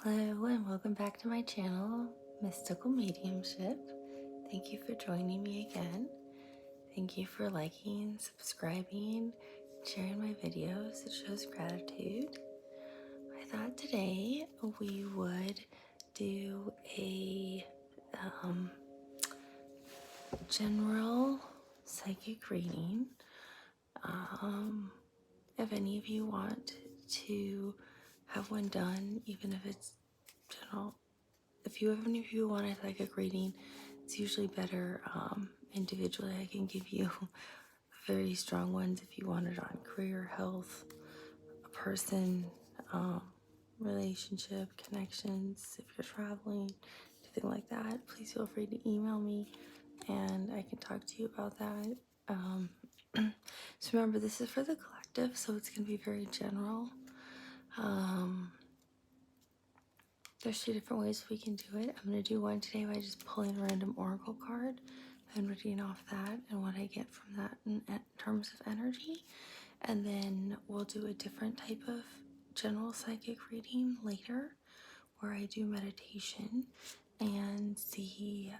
Hello and welcome back to my channel, Mystical Mediumship. Thank you for joining me again. Thank you for liking, subscribing, sharing my videos. It shows gratitude. I thought today we would do a general psychic reading. If any of you want to have one done, even if it's general, if you want a psychic reading, it's usually better individually. I can give you very strong ones if you want it on career, health, a person, relationship, connections, if you're traveling, anything like that. Please feel free to email me and I can talk to you about that. So remember, this is for the collective, so it's going to be very general. There's two different ways we can do it. I'm going to do one today by just pulling a random oracle card and reading off that and what I get from that in terms of energy. And then we'll do a different type of general psychic reading later where I do meditation and see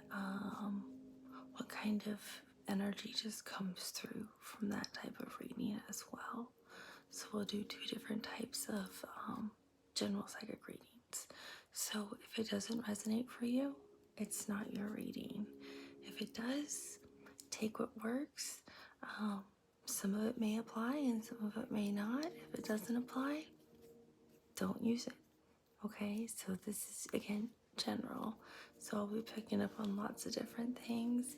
what kind of energy just comes through from that type of reading as well. So we'll do two different types of general psychic readings. So if it doesn't resonate for you, it's not your reading. If it does, take what works. Some of it may apply and some of it may not. If it doesn't apply, don't use it. Okay, so this is, again, general. So I'll be picking up on lots of different things.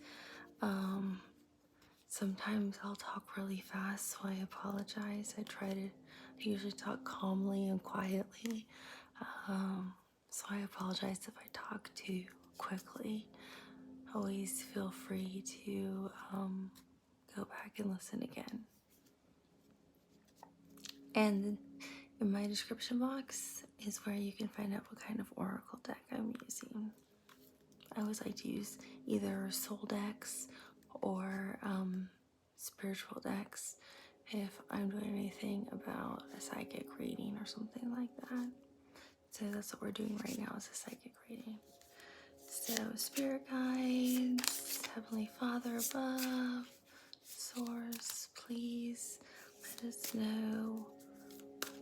Sometimes I'll talk really fast, so I apologize. I usually talk calmly and quietly. So I apologize if I talk too quickly. Always feel free to go back and listen again. And in my description box is where you can find out what kind of oracle deck I'm using. I always like to use either soul decks or spiritual decks if I'm doing anything about a psychic reading or something like that. So that's what we're doing right now, is a psychic reading. So spirit guides, Heavenly Father above, Source, please let us know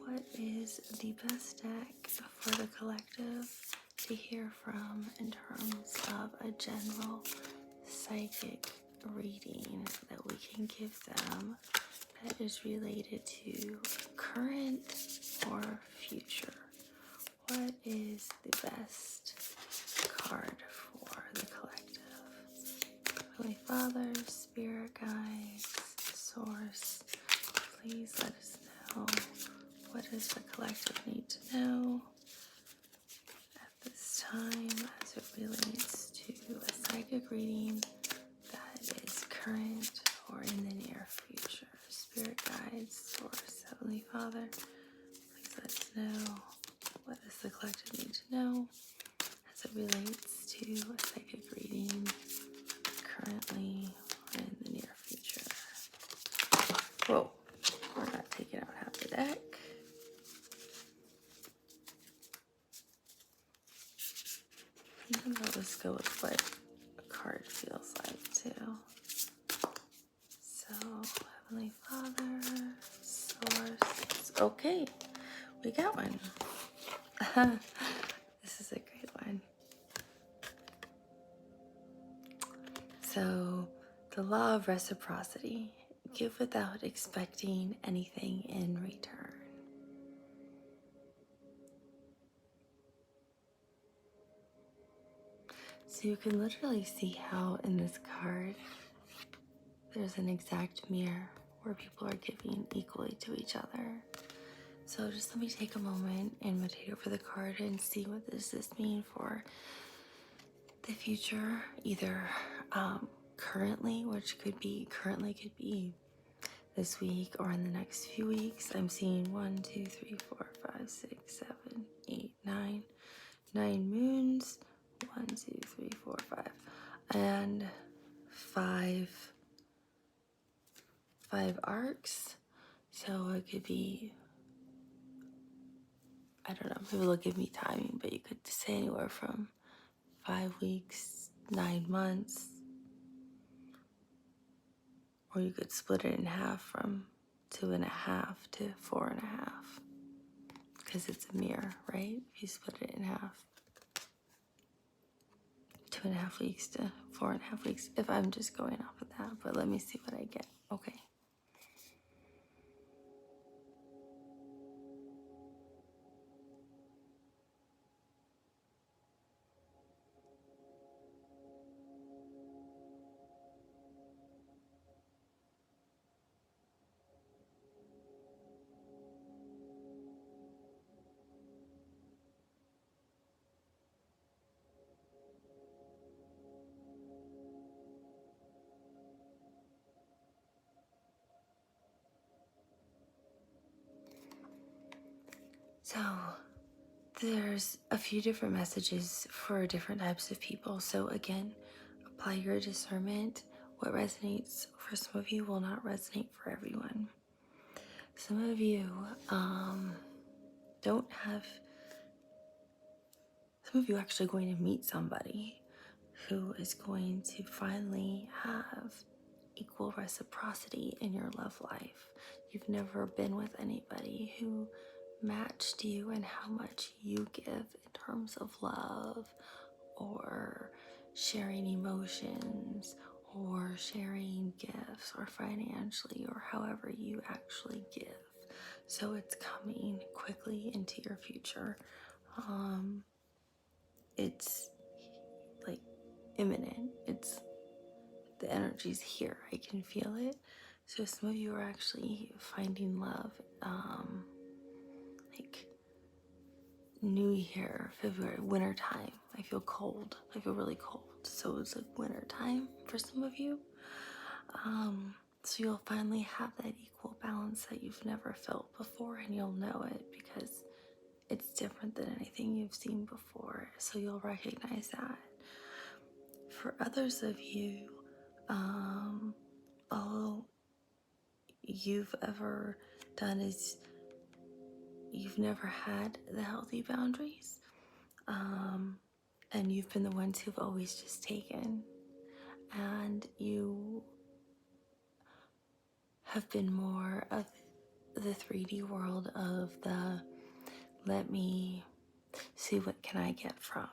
what is the best deck for the collective to hear from in terms of a general psychic reading that we can give them that is related to current or future. What is the best card for the collective? Holy Father, Spirit Guides, Source, please let us know what does the collective need to know at this time as it relates to a psychic reading that is current or in the near future. Spirit Guides, Source, Heavenly Father, please let us know what does the collective need to know as it relates to a psychic reading currently or in the near future. Whoa, we're not taking out half the deck. Sometimes I'll just go with what a card feels like too. So, Heavenly Father, Source. Okay, we got one. This is a great one. So, the law of reciprocity. Give without expecting anything in return. So you can literally see how in this card there's an exact mirror where people are giving equally to each other. So just let me take a moment and meditate over the card and see what does this mean for the future, either currently, which could be this week or in the next few weeks. I'm seeing 1, 2, 3, 4, 5, 6, 7, 8, 9 moons. 1, 2, 3, 4, 5, and 5 arcs. So it could be I don't know, maybe they'll give me timing, but you could say anywhere from 5 weeks, 9 months, or you could split it in half from 2.5 to 4.5, because it's a mirror, right? If you split it in half, 2.5 weeks to 4.5 weeks, if I'm just going off of that, but let me see what I get. Okay. So there's a few different messages for different types of people. So again, apply your discernment. What resonates for some of you will not resonate for everyone. Some of you don't have, some of you actually going to meet somebody who is going to finally have equal reciprocity in your love life. You've never been with anybody who matched you in how much you give in terms of love or sharing emotions or sharing gifts or financially or however you actually give. So it's coming quickly into your future. It's like imminent. It's the energy's here. I can feel it. So some of you are actually finding love, like New Year, February, winter time. I feel cold. I feel really cold. So it's like winter time for some of you. So you'll finally have that equal balance that you've never felt before, and you'll know it because it's different than anything you've seen before. So you'll recognize that. For others of you, all you've ever done is you've never had the healthy boundaries, and you've been the ones who've always just taken, and you have been more of the 3D world of the let me see what can I get from.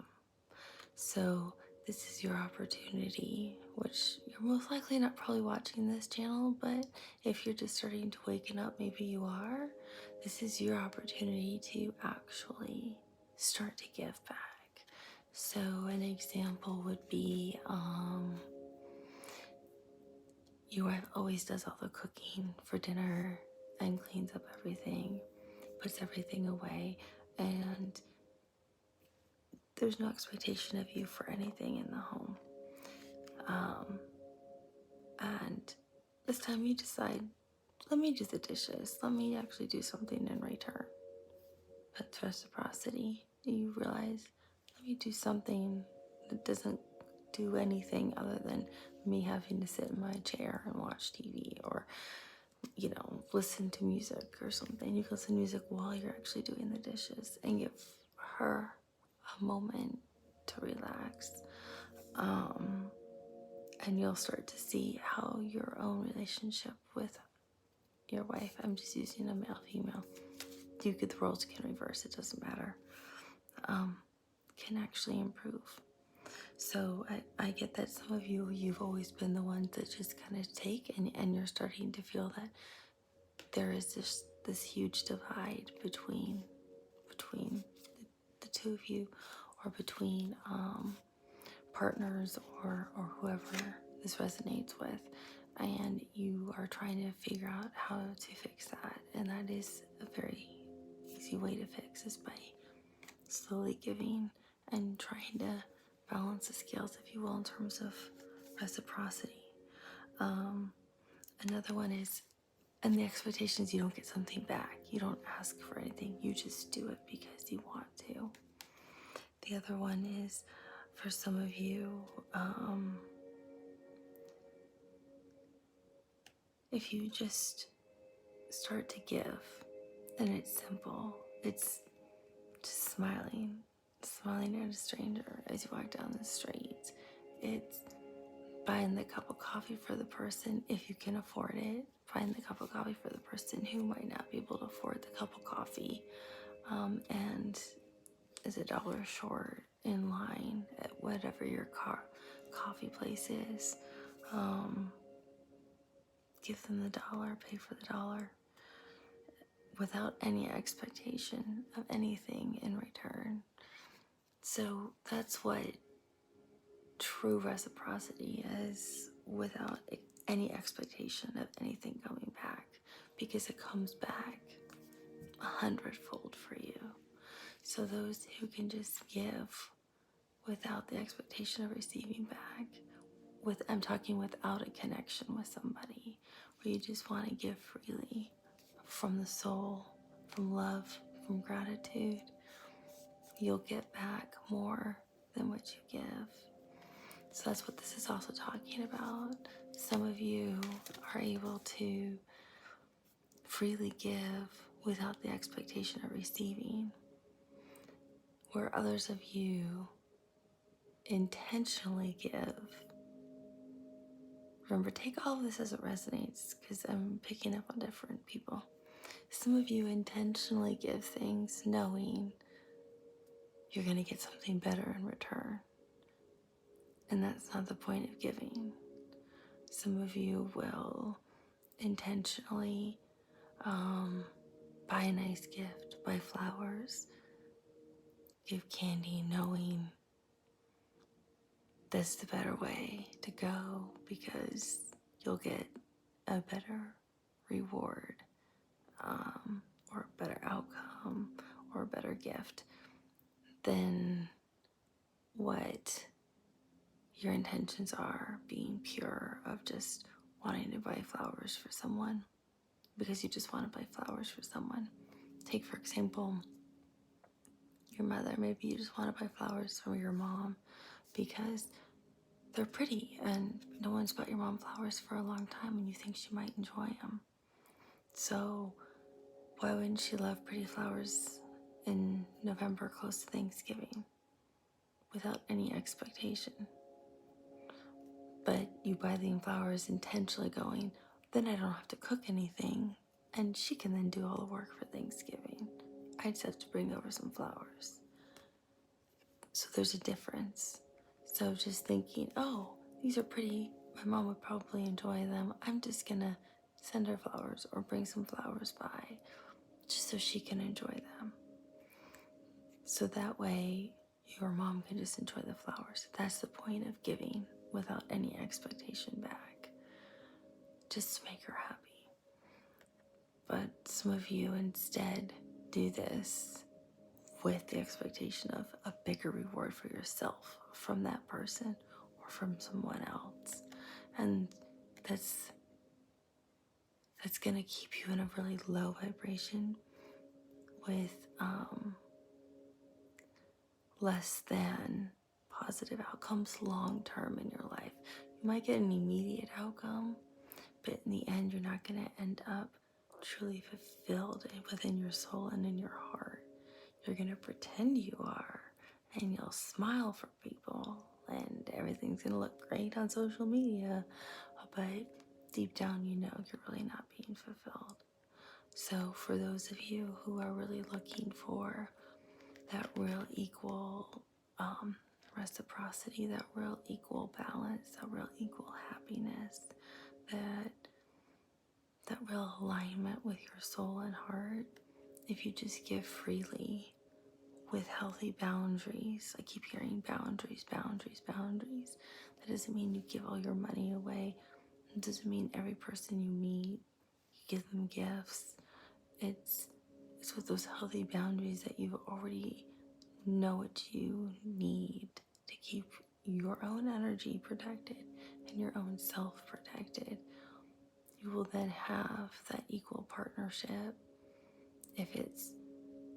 So this is your opportunity, which you're most likely not probably watching this channel, but if you're just starting to waken up, maybe you are. This is your opportunity to actually start to give back. So an example would be your wife always does all the cooking for dinner and cleans up everything, puts everything away, and there's no expectation of you for anything in the home. And this time you decide, let me do the dishes. Let me actually do something in return. That's reciprocity. You realize, let me do something that doesn't do anything other than me having to sit in my chair and watch TV or, listen to music or something. You can listen to music while you're actually doing the dishes and give her a moment to relax. And you'll start to see how your own relationship with your wife, I'm just using a male, female, the roles can reverse, it doesn't matter, can actually improve. So I get that some of you, you've always been the ones that just kind of take, and you're starting to feel that there is this huge divide between the two of you, or between partners or whoever this resonates with, and you are trying to figure out how to fix that. And that is a very easy way to fix, is by slowly giving and trying to balance the scales, if you will, in terms of reciprocity. Another one is, and the expectation is you don't get something back. You don't ask for anything. You just do it because you want to. The other one is, for some of you, if you just start to give, and it's simple. It's smiling at a stranger as you walk down the street. It's buying the cup of coffee for the person if you can afford it. Buying the cup of coffee for the person who might not be able to afford the cup of coffee, and is $1 short in line at whatever your coffee place is. Give them the dollar, pay for the dollar, without any expectation of anything in return. So that's what true reciprocity is, without any expectation of anything coming back, because it comes back 100-fold for you. So those who can just give without the expectation of receiving back, I'm talking without a connection with somebody, where you just want to give freely from the soul, from love, from gratitude, you'll get back more than what you give. So that's what this is also talking about. Some of you are able to freely give without the expectation of receiving, where others of you intentionally give. Remember, take all of this as it resonates, because I'm picking up on different people. Some of you intentionally give things knowing you're going to get something better in return. And that's not the point of giving. Some of you will intentionally buy a nice gift, buy flowers, give candy, knowing that's the better way to go, because you'll get a better reward, or a better outcome, or a better gift than what your intentions are, being pure of just wanting to buy flowers for someone because you just want to buy flowers for someone. Take, for example, your mother. Maybe you just want to buy flowers for your mom because they're pretty and no one's bought your mom flowers for a long time and you think she might enjoy them. So why wouldn't she love pretty flowers in November close to Thanksgiving without any expectation? But you buy them flowers intentionally going, then I don't have to cook anything and she can then do all the work for Thanksgiving. I just have to bring over some flowers. So there's a difference. So just thinking, oh, these are pretty, my mom would probably enjoy them, I'm just gonna send her flowers or bring some flowers by just so she can enjoy them. So that way your mom can just enjoy the flowers. That's the point of giving without any expectation back, just to make her happy. But some of you instead do this with the expectation of a bigger reward for yourself from that person or from someone else. And that's going to keep you in a really low vibration with less than positive outcomes long term in your life. You might get an immediate outcome, but in the end, you're not going to end up truly fulfilled within your soul and in your heart. You're going to pretend you are, and you'll smile for people, and everything's going to look great on social media, but deep down, you know you're really not being fulfilled. So for those of you who are really looking for that real equal reciprocity, that real equal balance, that real equal happiness, that real alignment with your soul and heart, if you just give freely with healthy boundaries. I keep hearing boundaries, boundaries, boundaries. That doesn't mean you give all your money away. It doesn't mean every person you meet, you give them gifts. It's with those healthy boundaries that you already know what you need to keep your own energy protected and your own self protected. You will then have that equal partnership. If it's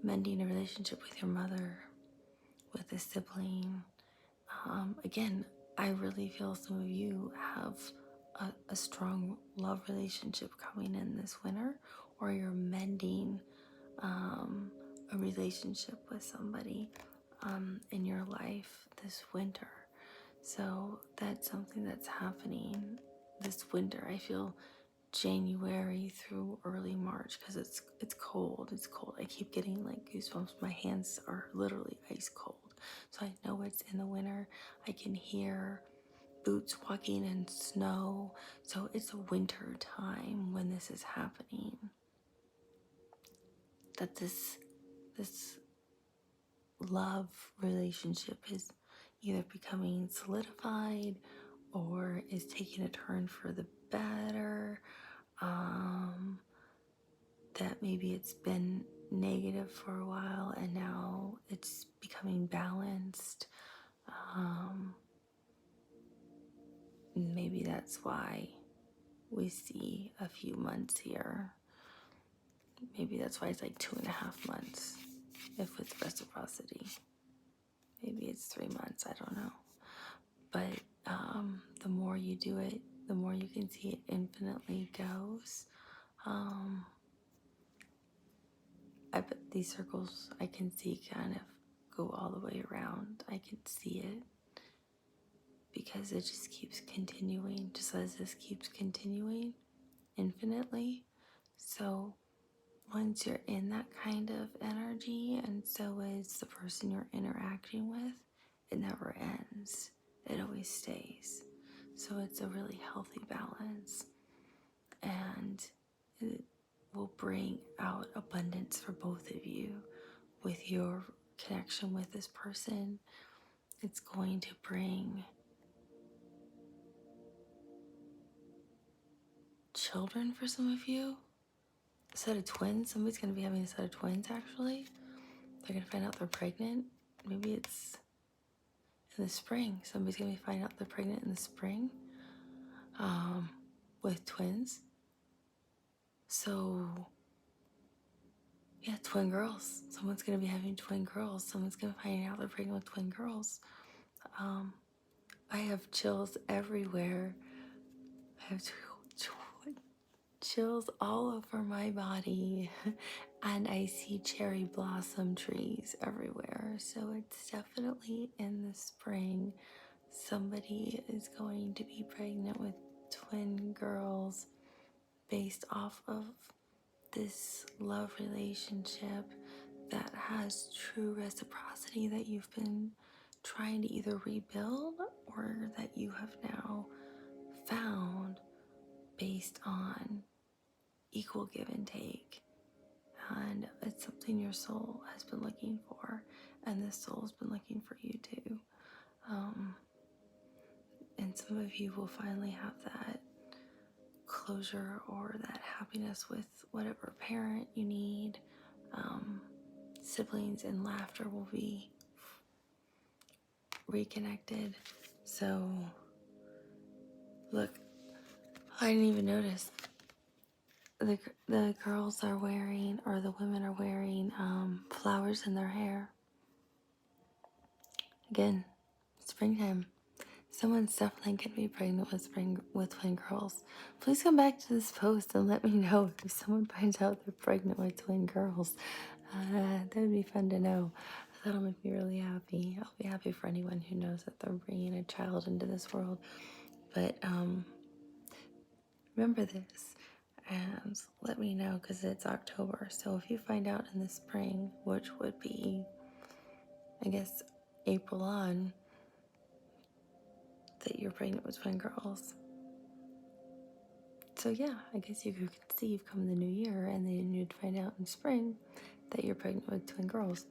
mending a relationship with your mother, with a sibling, again, I really feel some of you have a strong love relationship coming in this winter, or you're mending a relationship with somebody in your life this winter. So that's something that's happening this winter. I feel January through early March, because it's cold. It's cold. I keep getting like goosebumps. My hands are literally ice cold. So I know it's in the winter. I can hear boots walking in snow. So it's a winter time when this is happening. That this love relationship is either becoming solidified or is taking a turn for the better. That maybe it's been negative for a while and now it's becoming balanced. Maybe that's why we see a few months here. Maybe that's why it's like 2.5 months if it's reciprocity. Maybe it's 3 months, I don't know. But the more you do it, the more you can see it infinitely goes. I bet these circles I can see kind of go all the way around. I can see it because it just keeps continuing, just as this keeps continuing infinitely. So once you're in that kind of energy, and so is the person you're interacting with, it never ends. It always stays. So it's a really healthy balance, and it will bring out abundance for both of you with your connection with this person. It's going to bring children for some of you. A set of twins. Somebody's going to be having a set of twins, actually. They're going to find out they're pregnant. Maybe it's in the spring. Somebody's going to find out they're pregnant in the spring with twins. So, yeah, twin girls. Someone's going to be having twin girls. Someone's going to find out they're pregnant with twin girls. I have chills everywhere. I have chills all over my body. And I see cherry blossom trees everywhere. So it's definitely in the spring. Somebody is going to be pregnant with twin girls based off of this love relationship that has true reciprocity that you've been trying to either rebuild or that you have now found based on equal give and take. And it's something your soul has been looking for, and this soul has been looking for you too. And some of you will finally have that closure or that happiness with whatever parent you need. Siblings and laughter will be reconnected. So, look, I didn't even notice. The girls are wearing, or the women are wearing, flowers in their hair. Again, springtime. Someone's definitely going to be pregnant with twin girls. Please come back to this post and let me know if someone finds out they're pregnant with twin girls. That would be fun to know. That'll make me really happy. I'll be happy for anyone who knows that they're bringing a child into this world. But remember this and let me know, because it's October. So if you find out in the spring, which would be, I guess, April on, that you're pregnant with twin girls. So yeah, I guess you could conceive come the new year, and then you'd find out in spring that you're pregnant with twin girls,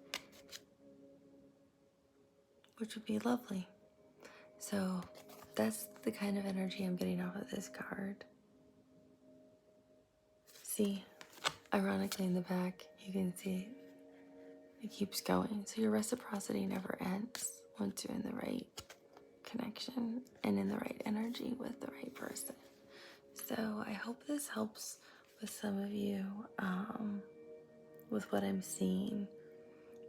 which would be lovely. So that's the kind of energy I'm getting off of this card. See, ironically in the back, you can see it keeps going. So your reciprocity never ends once you're in the right connection and in the right energy with the right person. So I hope this helps with some of you with what I'm seeing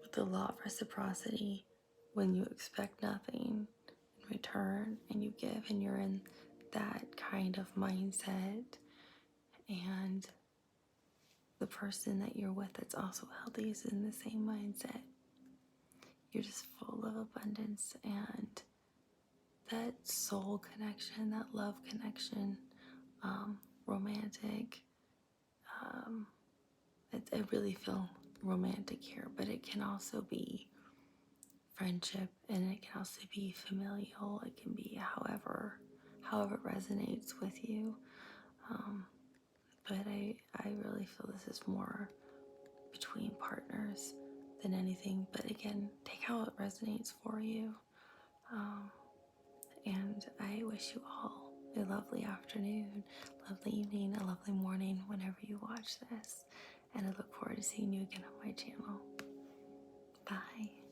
with the law of reciprocity. When you expect nothing in return and you give, and you're in that kind of mindset, and the person that you're with that's also healthy is in the same mindset. You're just full of abundance, and that soul connection, that love connection, romantic, I really feel romantic here, but it can also be friendship, and it can also be familial. It can be however it resonates with you. But I really feel this is more between partners than anything. But again, take how it resonates for you. And I wish you all a lovely afternoon, lovely evening, a lovely morning whenever you watch this. And I look forward to seeing you again on my channel. Bye.